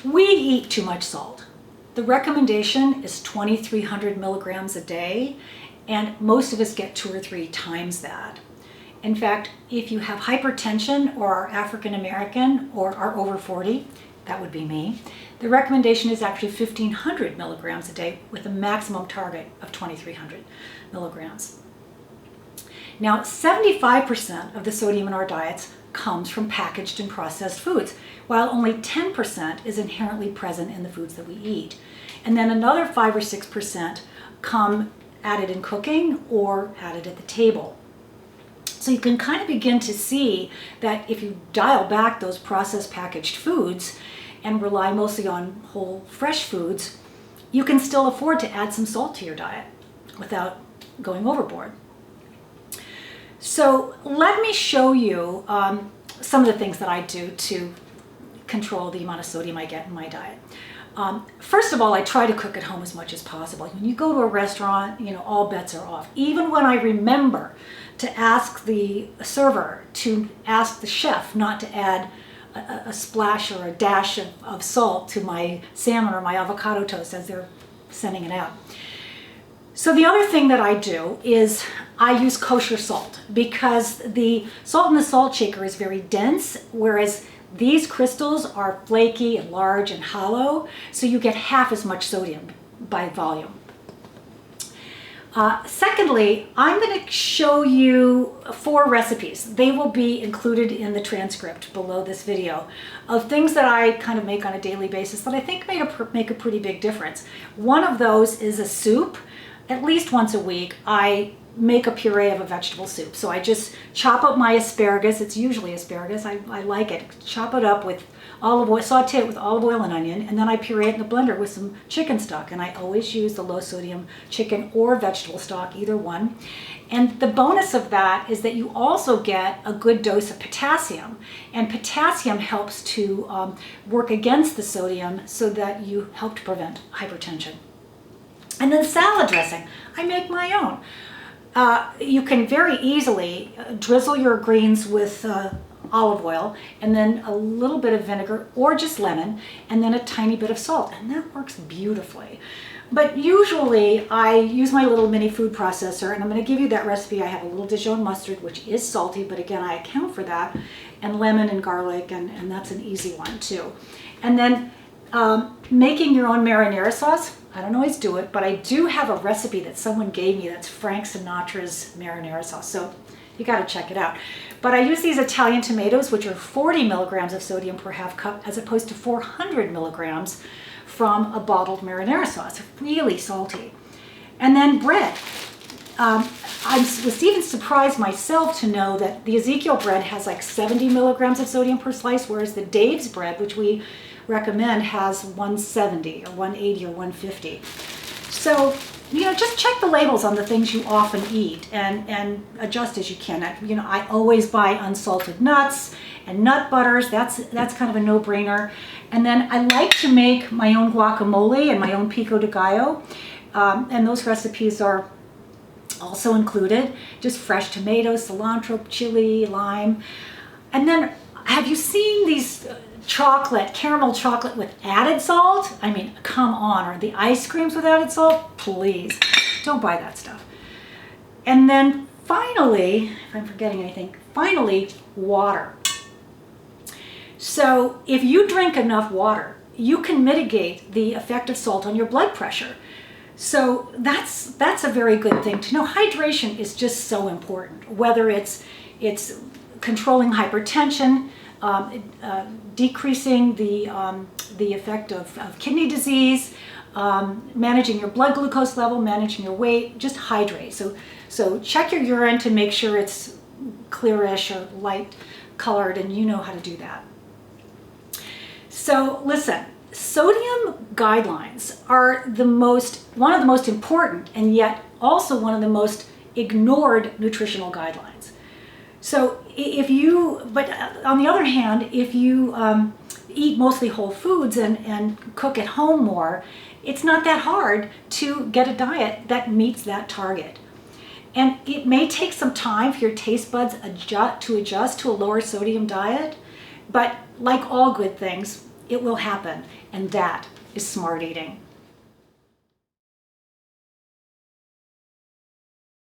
We eat too much salt. The recommendation is 2,300 milligrams a day, and most of us get 2 or 3 times that. In fact, if you have hypertension or are African American or are over 40, that would be me, the recommendation is actually 1,500 milligrams a day with a maximum target of 2,300 milligrams. Now, 75% of the sodium in our diets comes from packaged and processed foods, while only 10% is inherently present in the foods that we eat. And then another 5 or 6% come added in cooking or added at the table. So you can kind of begin to see that if you dial back those processed packaged foods and rely mostly on whole fresh foods, you can still afford to add some salt to your diet without going overboard. So let me show you some of the things that I do to control the amount of sodium I get in my diet. First of all, I try to cook at home as much as possible. When you go to a restaurant, all bets are off. Even when I remember to ask the server to ask the chef not to add a splash or a dash of salt to my salmon or my avocado toast as they're sending it out. So the other thing that I do is I use kosher salt, because the salt in the salt shaker is very dense, whereas these crystals are flaky and large and hollow, so you get half as much sodium by volume. Secondly, I'm going to show you 4 recipes. They will be included in the transcript below this video of things that I kind of make on a daily basis that I think make a pretty big difference. One of those is a soup. At least once a week, I make a puree of a vegetable soup. So I just chop up my asparagus. It's usually asparagus. I like it. Chop it up with olive oil, saute it with olive oil and onion, and then I puree it in the blender with some chicken stock. And I always use the low sodium chicken or vegetable stock, either one. And the bonus of that is that you also get a good dose of potassium. And potassium helps to work against the sodium so that you help to prevent hypertension. And then salad dressing, I make my own. You can very easily drizzle your greens with olive oil and then a little bit of vinegar or just lemon and then a tiny bit of salt, and that works beautifully. But usually I use my little mini food processor, and I'm going to give you that recipe. I have a little Dijon mustard, which is salty, but again, I account for that, and lemon and garlic, and that's an easy one too. And then making your own marinara sauce. I don't always do it, but I do have a recipe that someone gave me that's Frank Sinatra's marinara sauce. So you got to check it out. But I use these Italian tomatoes, which are 40 milligrams of sodium per half cup, as opposed to 400 milligrams from a bottled marinara sauce. Really salty. And then bread. I was even surprised myself to know that the Ezekiel bread has like 70 milligrams of sodium per slice, whereas the Dave's bread, which we recommend, has 170 or 180 or 150. So, just check the labels on the things you often eat and adjust as you can. I always buy unsalted nuts and nut butters. That's kind of a no-brainer. And then I like to make my own guacamole and my own pico de gallo. And those recipes are also included. Just fresh tomatoes, cilantro, chili, lime. And then, have you seen these caramel chocolate with added salt? I mean, come on. Or the ice creams with added salt? Please, don't buy that stuff. And then finally, if I'm forgetting anything, water. So if you drink enough water, you can mitigate the effect of salt on your blood pressure. So that's a very good thing to know. Hydration is just so important, whether it's controlling hypertension, decreasing the effect of kidney disease, managing your blood glucose level, managing your weight. Just hydrate. So check your urine to make sure it's clearish or light colored, and you know how to do that. So listen, sodium guidelines are one of the most important and yet also one of the most ignored nutritional guidelines. So but on the other hand, if you eat mostly whole foods and cook at home more, it's not that hard to get a diet that meets that target. And it may take some time for your taste buds to adjust to a lower sodium diet, but like all good things, it will happen. And that is smart eating.